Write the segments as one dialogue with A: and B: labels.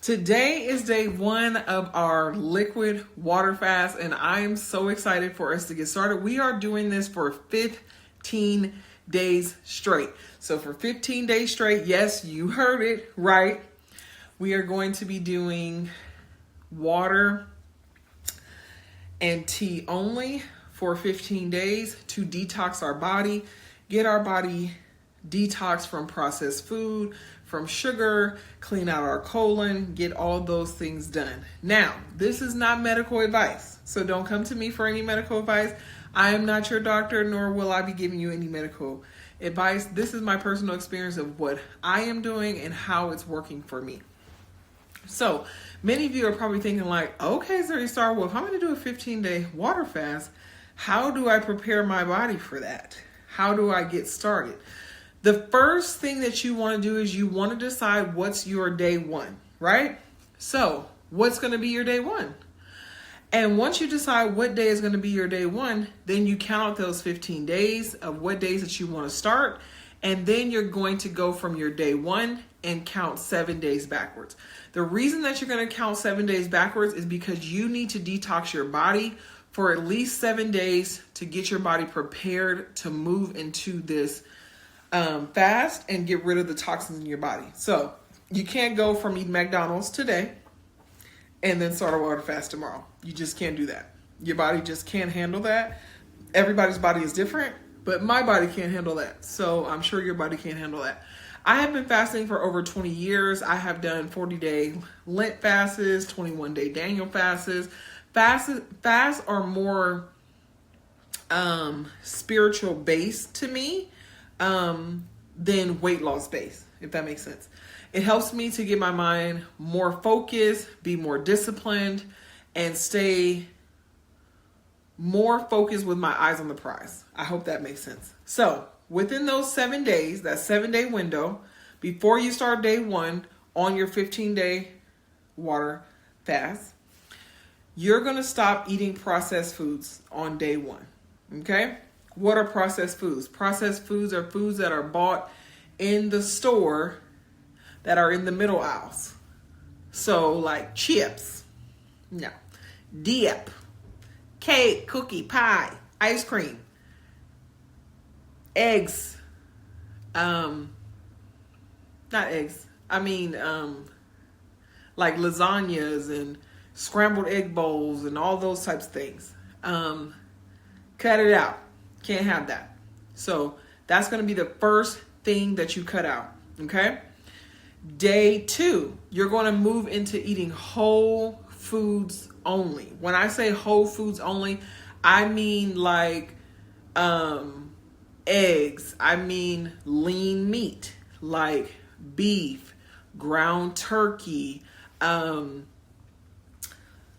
A: Today is day one of our liquid water fast, and I am so excited for us to get started. We are doing this for 15 days straight. So for 15 days straight, yes, you heard it right. We are going to be doing water and tea only for 15 days to detox our body, get our body detox from processed food, from sugar, clean out our colon, get all those things done. Now, this is not medical advice, so don't come to me for any medical advice. I am not your doctor, nor will I be giving you any medical advice. This is my personal experience of what I am doing and how it's working for me. So, many of you are probably thinking like, okay, Zuri-Starr, well, if I'm going to do a 15-day water fast, how do I prepare my body for that? How do I get started? The first thing that you want to do is you want to decide what's your day one, right? So what's going to be your day one? And once you decide what day is going to be your day one, then you count out those 15 days of what days that you want to start. And then you're going to go from your day one and count 7 days backwards. The reason that you're going to count 7 days backwards is because you need to detox your body for at least 7 days to get your body prepared to move into this fast and get rid of the toxins in your body. So you can't go from eating McDonald's today and then start a water fast tomorrow. You just can't do that. Your body just can't handle that. Everybody's body is different, but my body can't handle that. So I'm sure your body can't handle that. I have been fasting for over 20 years. I have done 40-day Lent fasts, 21-day Daniel fasts. Fasts are more spiritual based to me than weight loss based, if that makes sense. It helps me to get my mind more focused, be more disciplined, and stay more focused with my eyes on the prize. I hope that makes sense. So within those 7 days, that 7-day window, before you start day one on your 15-day water fast, you're going to stop eating processed foods on day one. Okay? What are processed foods? Processed foods are foods that are bought in the store that are in the middle aisles. So like chips, no, dip, cake, cookie, pie, ice cream, eggs, not eggs, like lasagnas and scrambled egg bowls and all those types of things. Cut it out. Can't have that. So that's going to be the first thing that you cut out. Okay. Day two, you're going to move into eating whole foods only. When I say whole foods only, I mean like eggs. I mean lean meat like beef, ground turkey,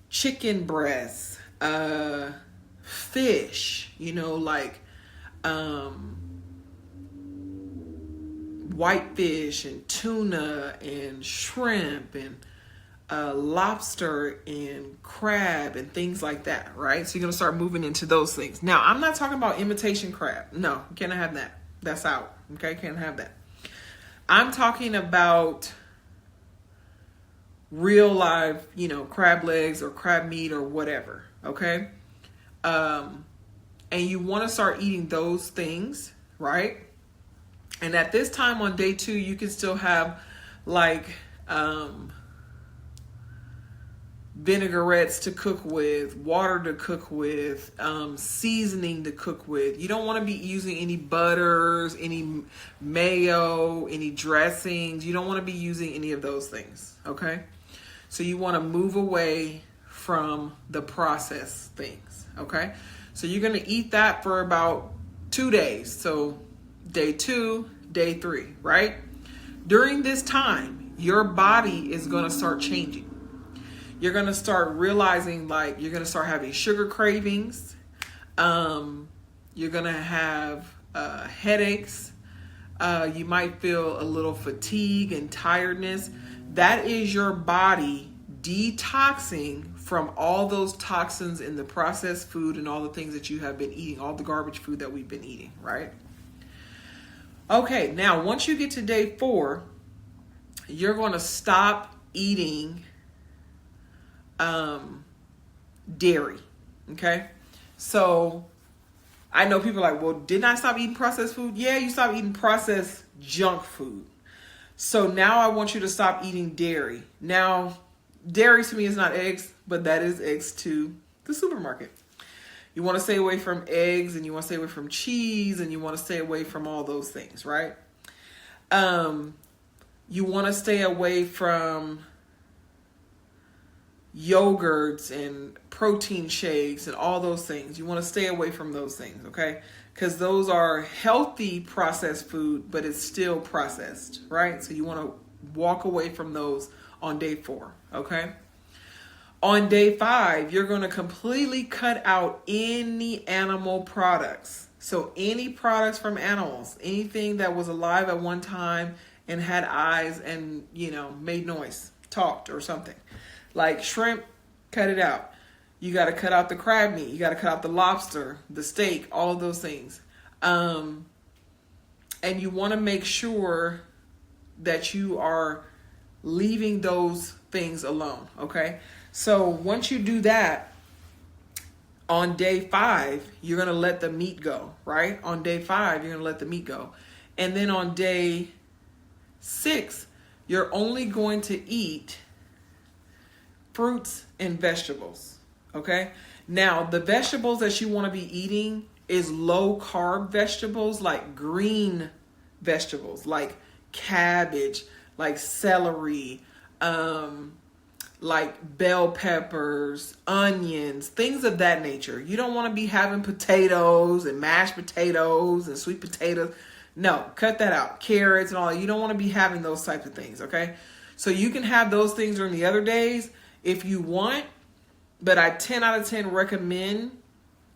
A: chicken breasts, fish, like whitefish and tuna and shrimp and lobster and crab and things like that, right? So you're going to start moving into those things. Now, I'm not talking about imitation crab. No, can't have that. That's out. Okay, can't have that. I'm talking about real live, crab legs or crab meat or whatever, okay? And you want to start eating those things, right? And at this time on day two, you can still have like vinaigrettes to cook with, water to cook with, seasoning to cook with. You don't want to be using any butters, any mayo, any dressings. You don't want to be using any of those things, okay? So you want to move away from the processed things, okay? So you're going to eat that for about 2 days. So day 2, day 3, right? During this time, your body is going to start changing. You're going to start realizing like you're going to start having sugar cravings. You're going to have headaches. You might feel a little fatigue and tiredness. That is your body detoxing from all those toxins in the processed food and all the things that you have been eating, all the garbage food that we've been eating, right? Okay, now once you get to day 4, you're going to stop eating dairy. Okay, so I know people are like, well, didn't I stop eating processed food? Yeah, you stopped eating processed junk food. So now I want you to stop eating dairy. Now, dairy to me is not eggs, but that is eggs to the supermarket. You want to stay away from eggs, and you want to stay away from cheese, and you want to stay away from all those things, right? You want to stay away from yogurts and protein shakes and all those things. You want to stay away from those things, okay? Because those are healthy processed food, but it's still processed, right? So you want to walk away from those on day 4, okay? On day 5, you're going to completely cut out any animal products. So any products from animals, anything that was alive at one time and had eyes and, made noise, talked or something. Like shrimp, cut it out. You got to cut out the crab meat. You got to cut out the lobster, the steak, all of those things. And you want to make sure that you are leaving those things alone, okay? So once you do that, on day 5, you're going to let the meat go, right? On day 5, you're going to let the meat go. And then on day 6, you're only going to eat fruits and vegetables, okay? Now, the vegetables that you want to be eating is low carb vegetables, like green vegetables, like cabbage, like celery, like bell peppers, onions, things of that nature. You don't want to be having potatoes and mashed potatoes and sweet potatoes. No, cut that out. Carrots and all that. You don't want to be having those types of things, okay? So you can have those things during the other days if you want, but I 10 out of 10 recommend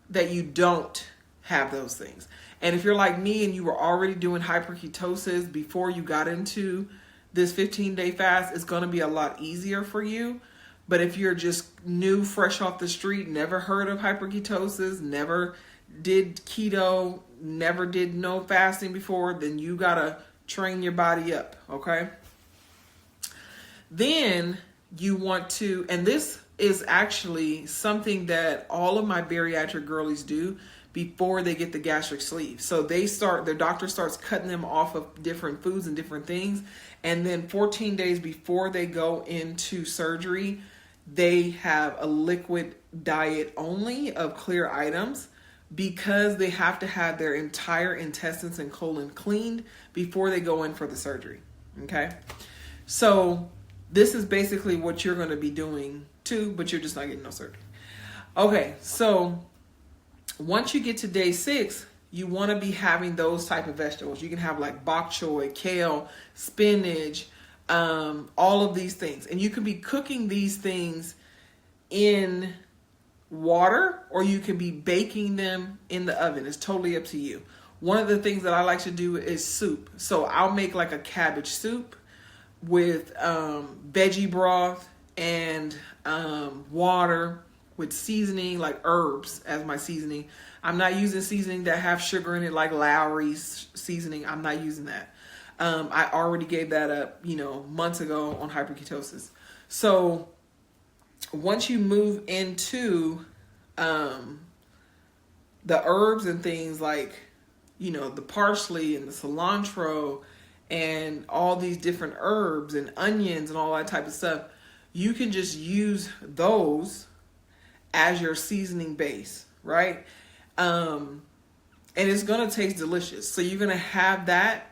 A: that you don't have those things. And if you're like me and you were already doing hyperketosis before you got into this 15-day fast, it's going to be a lot easier for you. But if you're just new, fresh off the street, never heard of hyperketosis, never did keto, never did no fasting before, then you got to train your body up, okay? Then you want to, and this is actually something that all of my bariatric girlies do before they get the gastric sleeve. So their doctor starts cutting them off of different foods and different things. And then 14 days before they go into surgery, they have a liquid diet only of clear items because they have to have their entire intestines and colon cleaned before they go in for the surgery. Okay. So this is basically what you're going to be doing too, but you're just not getting no surgery. Okay. So once you get to day 6, you want to be having those type of vegetables. You can have like bok choy, kale, spinach, all of these things. And you can be cooking these things in water, or you can be baking them in the oven. It's totally up to you. One of the things that I like to do is soup. So I'll make like a cabbage soup with veggie broth and water with seasoning, like herbs as my seasoning. I'm not using seasoning that have sugar in it, like Lowry's seasoning. I'm not using that. I already gave that up, months ago on hyperketosis. So once you move into the herbs and things like, the parsley and the cilantro and all these different herbs and onions and all that type of stuff, you can just use those as your seasoning base, right? And it's going to taste delicious. So you're going to have that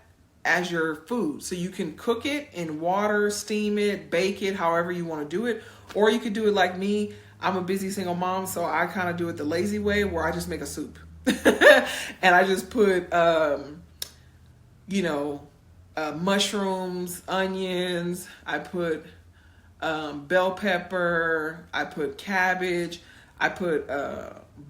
A: as your food. So you can cook it in water, steam it, bake it, however you want to do it. Or you could do it like me. I'm a busy single mom, so I kind of do it the lazy way where I just make a soup. And I just put, mushrooms, onions. I put bell pepper. I put cabbage. I put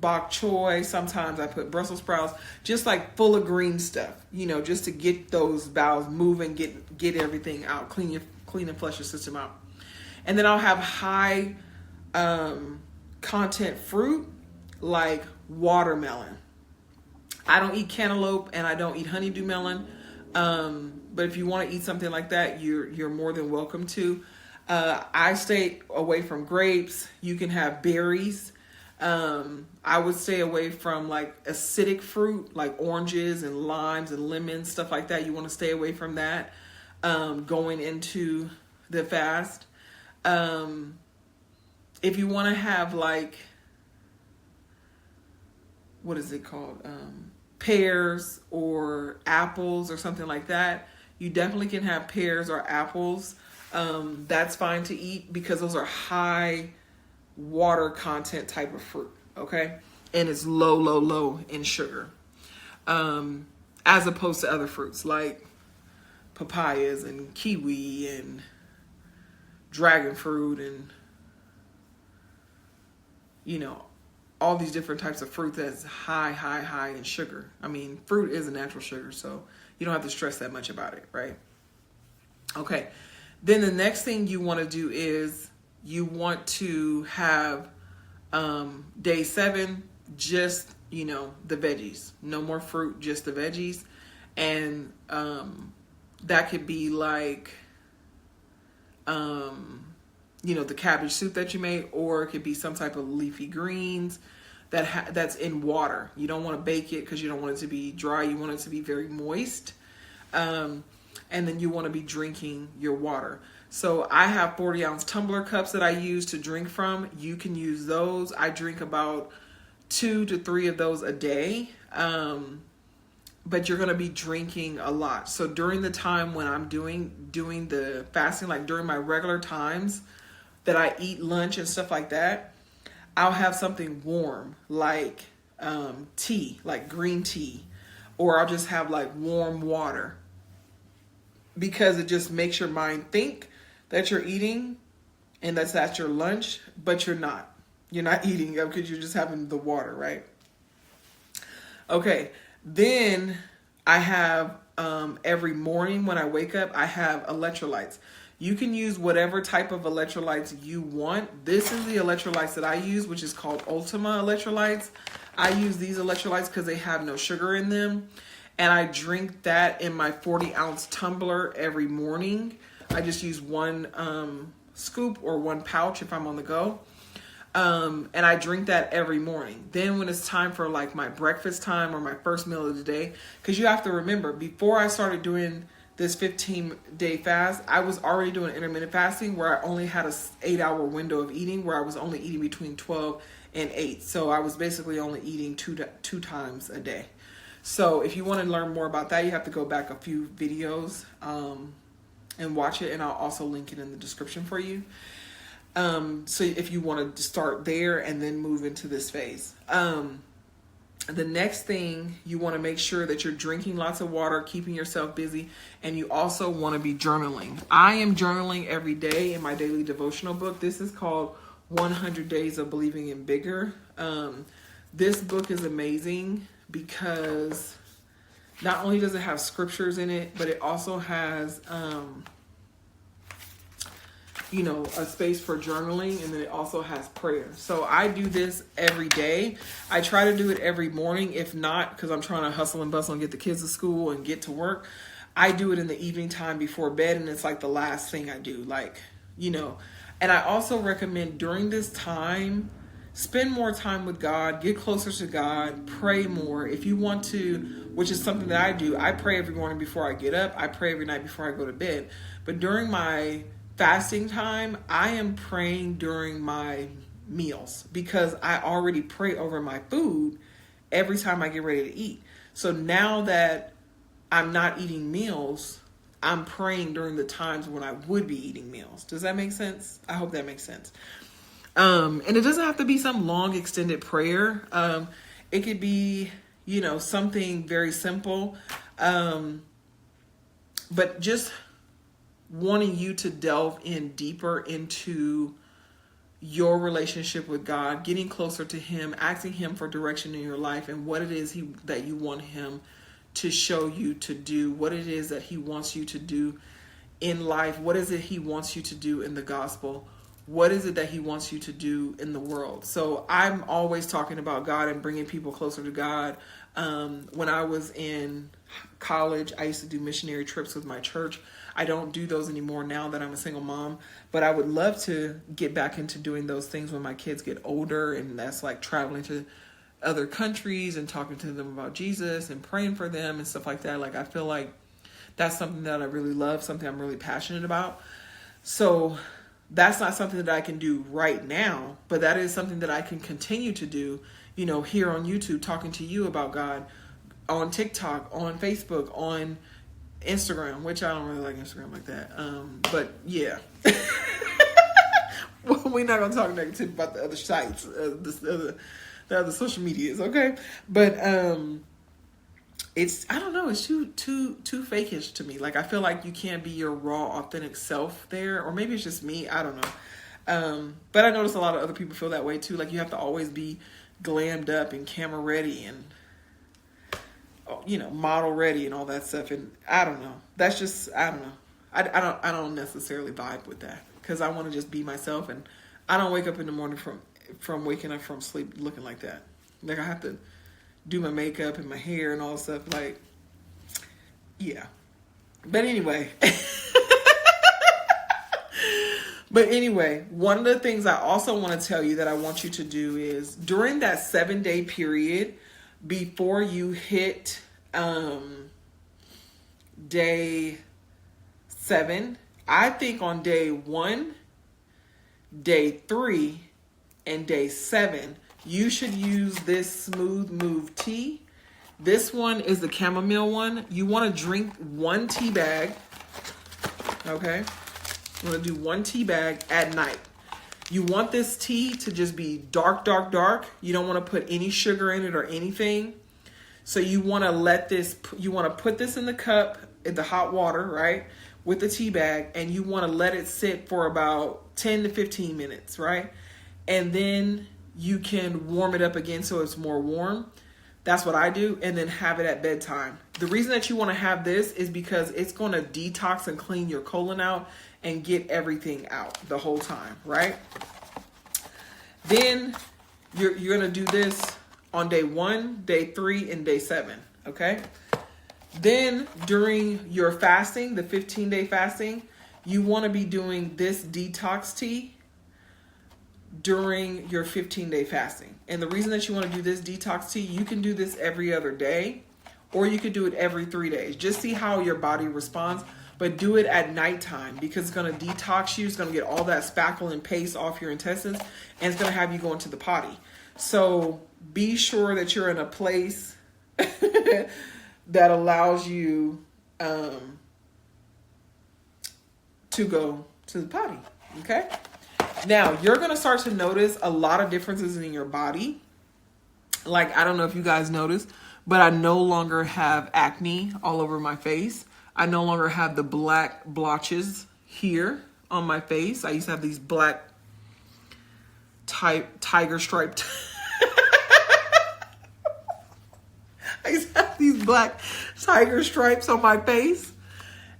A: bok choy. Sometimes I put Brussels sprouts, just like full of green stuff, just to get those bowels moving, get everything out, clean and flush your system out. And then I'll have high content fruit like watermelon. I don't eat cantaloupe and I don't eat honeydew melon. But if you want to eat something like that, you're more than welcome to. I stay away from grapes. You can have berries. I would stay away from like acidic fruit, like oranges and limes and lemons, stuff like that. You want to stay away from that going into the fast. If you want to have like, what is it called? Pears or apples or something like that. You definitely can have pears or apples. That's fine to eat because those are high water content type of fruit, okay? And it's low in sugar. As opposed to other fruits like papayas and kiwi and dragon fruit and, you know, all these different types of fruit that's high in sugar. I mean, fruit is a natural sugar, so you don't have to stress that much about it, right? Okay. Then the next thing you want to do is you want to have day 7, just, you know, the veggies. No more fruit, just the veggies. And that could be like, you know, the cabbage soup that you made, or it could be some type of leafy greens that's in water. You don't want to bake it because you don't want it to be dry. You want it to be very moist. And then you want to be drinking your water. So I have 40-ounce tumbler cups that I use to drink from. You can use those. I drink about 2 to 3 of those a day. But you're going to be drinking a lot. So during the time when I'm doing the fasting, like during my regular times that I eat lunch and stuff like that, I'll have something warm like tea, like green tea, or I'll just have like warm water, because it just makes your mind think that you're eating and that's your lunch, but you're not. You're not eating because you're just having the water, right? Okay. Then I have, every morning when I wake up, I have electrolytes. You can use whatever type of electrolytes you want. This is the electrolytes that I use, which is called Ultima electrolytes. I use these electrolytes because they have no sugar in them. And I drink that in my 40-ounce tumbler every morning. I just use 1 scoop or 1 pouch if I'm on the go. And I drink that every morning. Then when it's time for like my breakfast time or my first meal of the day, because you have to remember, before I started doing this 15-day fast, I was already doing intermittent fasting where I only had a 8-hour window of eating, where I was only eating between 12 and 8. So I was basically only eating two times a day. So if you want to learn more about that, you have to go back a few videos and watch it. And I'll also link it in the description for you. So if you want to start there and then move into this phase. The next thing, you want to make sure that you're drinking lots of water, keeping yourself busy, and you also want to be journaling. I am journaling every day in my daily devotional book. This is called 100 Days of Believing in Bigger. This book is amazing because not only does it have scriptures in it, but it also has you know, a space for journaling, and then it also has prayer. So I do this every day. I try to do it every morning. If not, because I'm trying to hustle and bustle and get the kids to school and get to work, I do it in the evening time before bed, and it's like the last thing I do, like, you know. And I also recommend during this time, spend more time with God, get closer to God, pray more. If you want to, which is something that I do, I pray every morning before I get up. I pray every night before I go to bed. But during my fasting time, I am praying during my meals because I already pray over my food every time I get ready to eat. So now that I'm not eating meals, I'm praying during the times when I would be eating meals. Does that make sense? I hope that makes sense. And it doesn't have to be some long extended prayer. It could be, you know, something very simple. But just wanting you to delve in deeper into your relationship with God, getting closer to Him, asking Him for direction in your life and what it is that you want Him to show you to do, what it is that He wants you to do in life, what is it He wants you to do in the gospel, what is it that He wants you to do in the world. So I'm always talking about God and bringing people closer to God. When I was in college, I used to do missionary trips with my church. I don't do those anymore now that I'm a single mom, but I would love to get back into doing those things when my kids get older, and that's like traveling to other countries and talking to them about Jesus and praying for them and stuff like that. Like, I feel like that's something that I really love, something I'm really passionate about. So that's not something that I can do right now, but that is something that I can continue to do, you know, here on YouTube, talking to you about God, on TikTok, on Facebook, on Instagram, which I don't really like Instagram like that. But yeah, we're not going to talk negative about the other sites, the other social medias. Okay. But, I don't know, it's too fakeish to me. Like, I feel like you can't be your raw, authentic self there, or maybe it's just me. I don't know. But I notice a lot of other people feel that way too. Like, you have to always be glammed up and camera ready and, you know, model ready and all that stuff. And I don't know. That's just, I don't know. I don't necessarily vibe with that, because I want to just be myself, and I don't wake up in the morning from waking up from sleep looking like that. Like, I have to do my makeup and my hair and all that stuff. Like, yeah. But anyway. One of the things I also want to tell you that I want you to do is, during that 7-day period before you hit day 7, I think on day 1, day 3, and day 7, you should use this Smooth Move tea. This one is the chamomile one. You want to drink 1 tea bag. Okay. You want to do 1 tea bag at night. You want this tea to just be dark, dark, dark. You don't want to put any sugar in it or anything. So you want to put this in the cup, in the hot water, right? With the tea bag, and you want to let it sit for about 10 to 15 minutes, right? And then you can warm it up again so it's more warm. That's what I do. And then have it at bedtime. The reason that you want to have this is because it's going to detox and clean your colon out and get everything out the whole time, right? Then you're going to do this on day 1, day 3, and day 7, okay? Then during your fasting, the 15-day fasting, you want to be doing this detox tea during your 15-day fasting. And the reason that you want to do this detox tea, you can do this every other day, or you could do it every 3 days. Just see how your body responds, but do it at nighttime, because it's going to detox you. It's going to get all that spackle and paste off your intestines, and it's going to have you go into the potty. So be sure that you're in a place that allows you to go to the potty. Okay? Now, you're going to start to notice a lot of differences in your body. Like, I don't know if you guys noticed, but I no longer have acne all over my face. I no longer have the black blotches here on my face. I used to have these black tiger striped. I used to have these black tiger stripes on my face.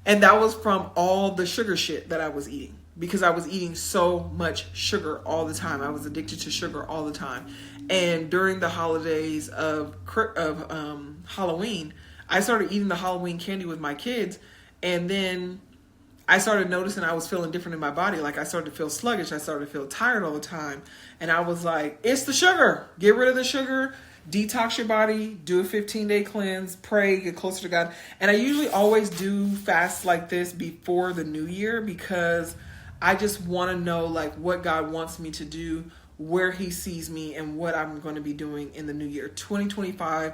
A: And that was from all the sugar shit that I was eating. Because I was eating so much sugar all the time. I was addicted to sugar all the time. And during the holidays of Halloween, I started eating the Halloween candy with my kids. And then I started noticing I was feeling different in my body. Like, I started to feel sluggish. I started to feel tired all the time. And I was like, it's the sugar. Get rid of the sugar. Detox your body. Do a 15-day cleanse. Pray. Get closer to God. And I usually always do fasts like this before the new year, because I just want to know, like, what God wants me to do, where he sees me, and what I'm going to be doing in the new year. 2025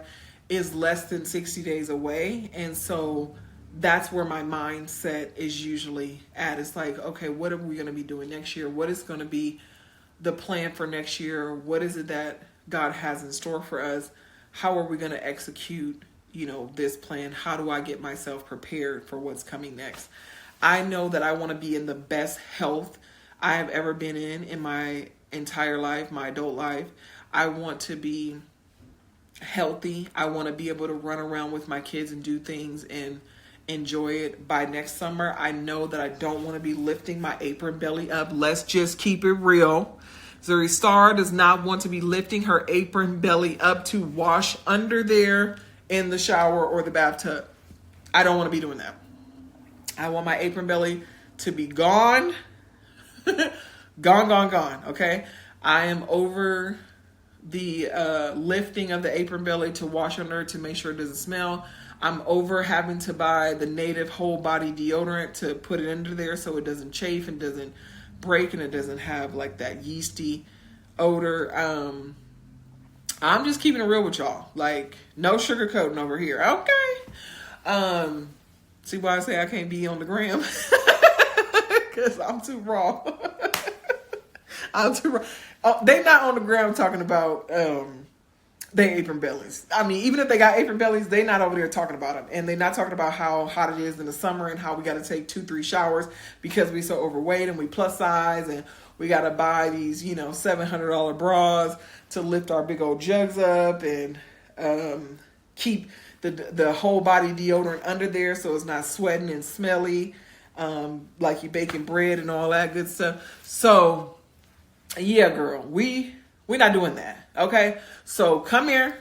A: is less than 60 days away. And so that's where my mindset is usually at. It's like, okay, what are we going to be doing next year? What is going to be the plan for next year? What is it that God has in store for us? How are we going to execute, this plan? How do I get myself prepared for what's coming next? I know that I want to be in the best health I have ever been in my entire life, my adult life. I want to be healthy. I want to be able to run around with my kids and do things and enjoy it. By next summer, I know that I don't want to be lifting my apron belly up. Let's just keep it real. Zuri-Starr does not want to be lifting her apron belly up to wash under there in the shower or the bathtub. I don't want to be doing that. I want my apron belly to be gone. Gone. Okay. I am over the lifting of the apron belly to wash under it to make sure it doesn't smell. I'm over having to buy the native whole body deodorant to put it under there so it doesn't chafe and doesn't break and it doesn't have like that yeasty odor. I'm just keeping it real with y'all. Like, no sugarcoating over here. Okay. See why I say I can't be on the gram? Because I'm too raw. I'm too raw. Oh, they not on the gram talking about their apron bellies. I mean, even if they got apron bellies, they not over there talking about them. And they not talking about how hot it is in the summer and how we got to take 2-3 showers because we so overweight and we plus size and we got to buy these, $700 bras to lift our big old jugs up and keep the whole body deodorant under there so it's not sweating and smelly like you baking bread and all that good stuff. So, yeah, girl, we're not doing that, okay? So come here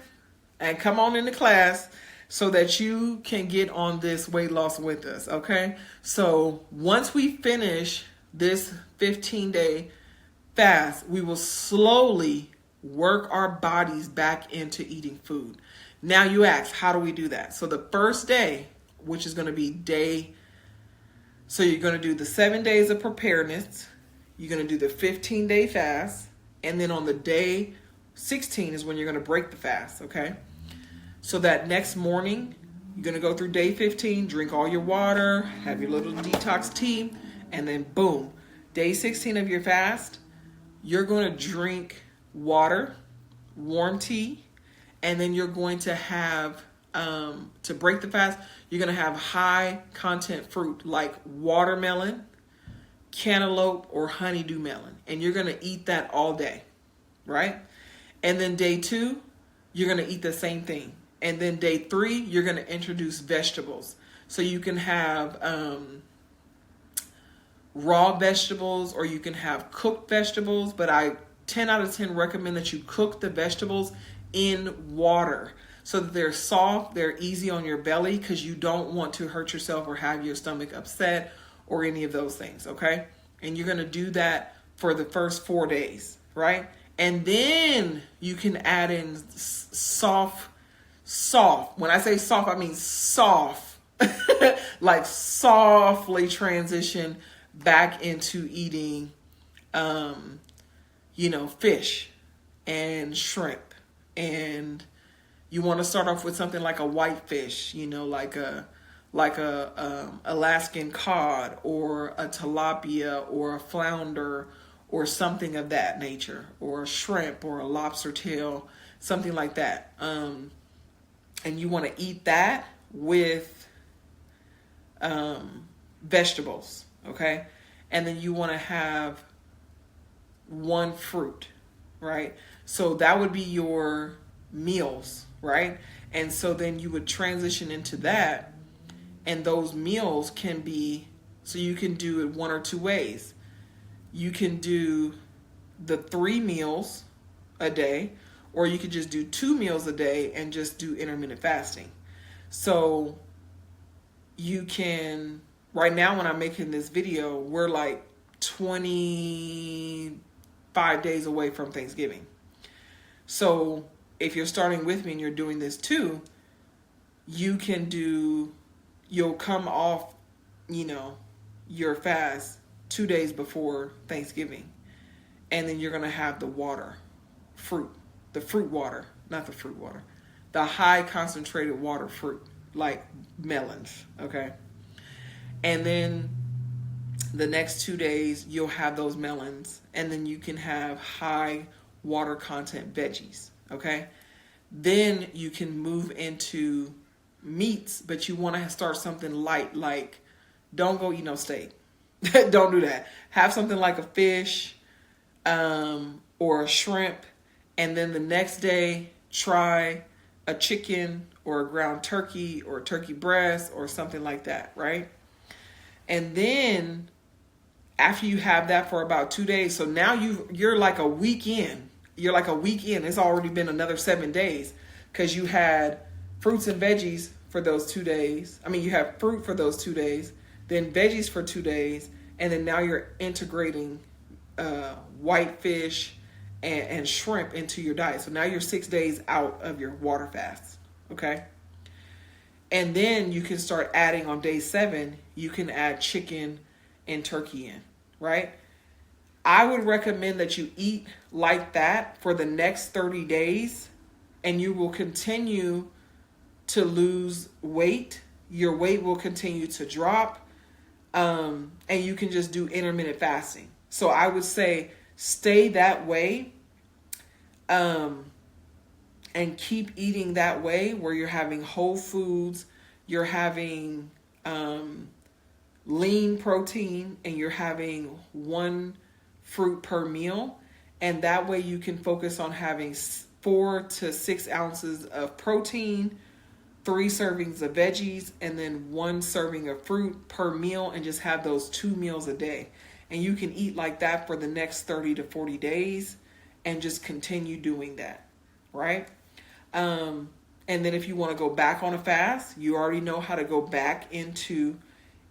A: and come on into class so that you can get on this weight loss with us, okay? So once we finish this 15-day fast, we will slowly work our bodies back into eating food. Now you ask, how do we do that? So the first day, which is going to be so you're going to do the 7 days of preparedness. You're going to do the 15-day fast. And then on the day 16 is when you're going to break the fast, okay? So that next morning, you're going to go through day 15, drink all your water, have your little detox tea, and then boom, day 16 of your fast, you're going to drink water, warm tea, and then you're going to have, to break the fast, you're going to have high content fruit like watermelon, cantaloupe, or honeydew melon. And you're going to eat that all day, right? And then day 2, you're going to eat the same thing. And then day 3, you're going to introduce vegetables. So you can have raw vegetables or you can have cooked vegetables. But I 10 out of 10 recommend that you cook the vegetables in water so that they're soft, they're easy on your belly because you don't want to hurt yourself or have your stomach upset or any of those things, okay? And you're going to do that for the first 4 days, right? And then you can add in soft. When I say soft, I mean soft. Like softly transition back into eating, fish and shrimp. And you want to start off with something like a whitefish, like a Alaskan cod or a tilapia or a flounder or something of that nature, or a shrimp or a lobster tail, something like that. And you want to eat that with vegetables, okay? And then you want to have one fruit, right? So that would be your meals, right? And so then you would transition into that. And those meals can be, so you can do it one or two ways. You can do the 3 meals a day, or you could just do 2 meals a day and just do intermittent fasting. So you can, right now when I'm making this video, we're like 25 days away from Thanksgiving. So if you're starting with me and you're doing this too, you'll come off, your fast 2 days before Thanksgiving. And then you're going to have the fruit water, not the fruit water, the high concentrated water fruit, like melons, okay? And then the next 2 days, you'll have those melons, and then you can have high water content veggies, okay? Then you can move into meats, but you want to start something light, like don't go eat no steak. Don't do that. Have something like a fish or a shrimp, and then the next day try a chicken or a ground turkey or turkey breast or something like that, right? And then after you have that for about 2 days, so now you're like a week in. You're like a week in. It's already been another 7 days because you had fruits and veggies for those 2 days. I mean, you have fruit for those 2 days. then veggies for 2 days, and then now you're integrating white fish and shrimp into your diet. So now you're 6 days out of your water fast, okay? And then you can start adding on day 7, you can add chicken and turkey in, right? I would recommend that you eat like that for the next 30 days, and you will continue to lose weight. Your weight will continue to drop, and you can just do intermittent fasting. So I would say stay that way, and keep eating that way, where you're having whole foods, you're having lean protein, and you're having 1 fruit per meal. And that way you can focus on having 4 to 6 ounces of protein, 3 servings of veggies, and then 1 serving of fruit per meal, and just have those 2 meals a day. And you can eat like that for the next 30 to 40 days and just continue doing that, right? And then if you want to go back on a fast, you already know how to go back into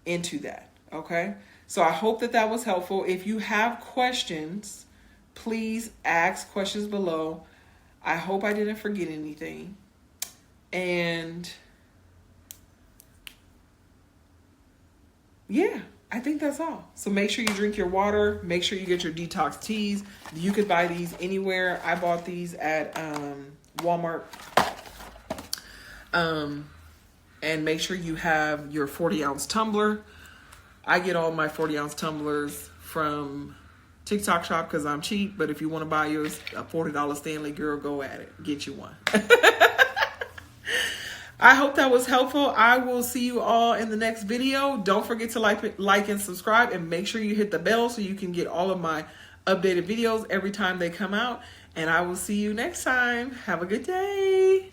A: that, okay? So I hope that was helpful. If you have questions, please ask questions below. I hope I didn't forget anything. And yeah, I think that's all. So make sure you drink your water. Make sure you get your detox teas. You could buy these anywhere. I bought these at Walmart. And make sure you have your 40-ounce tumbler. I get all my 40-ounce tumblers from TikTok shop because I'm cheap. But if you want to buy yours, a $40 Stanley, girl, go at it. Get you one. I hope that was helpful. I will see you all in the next video. Don't forget to like and subscribe, and make sure you hit the bell so you can get all of my updated videos every time they come out. And I will see you next time. Have a good day.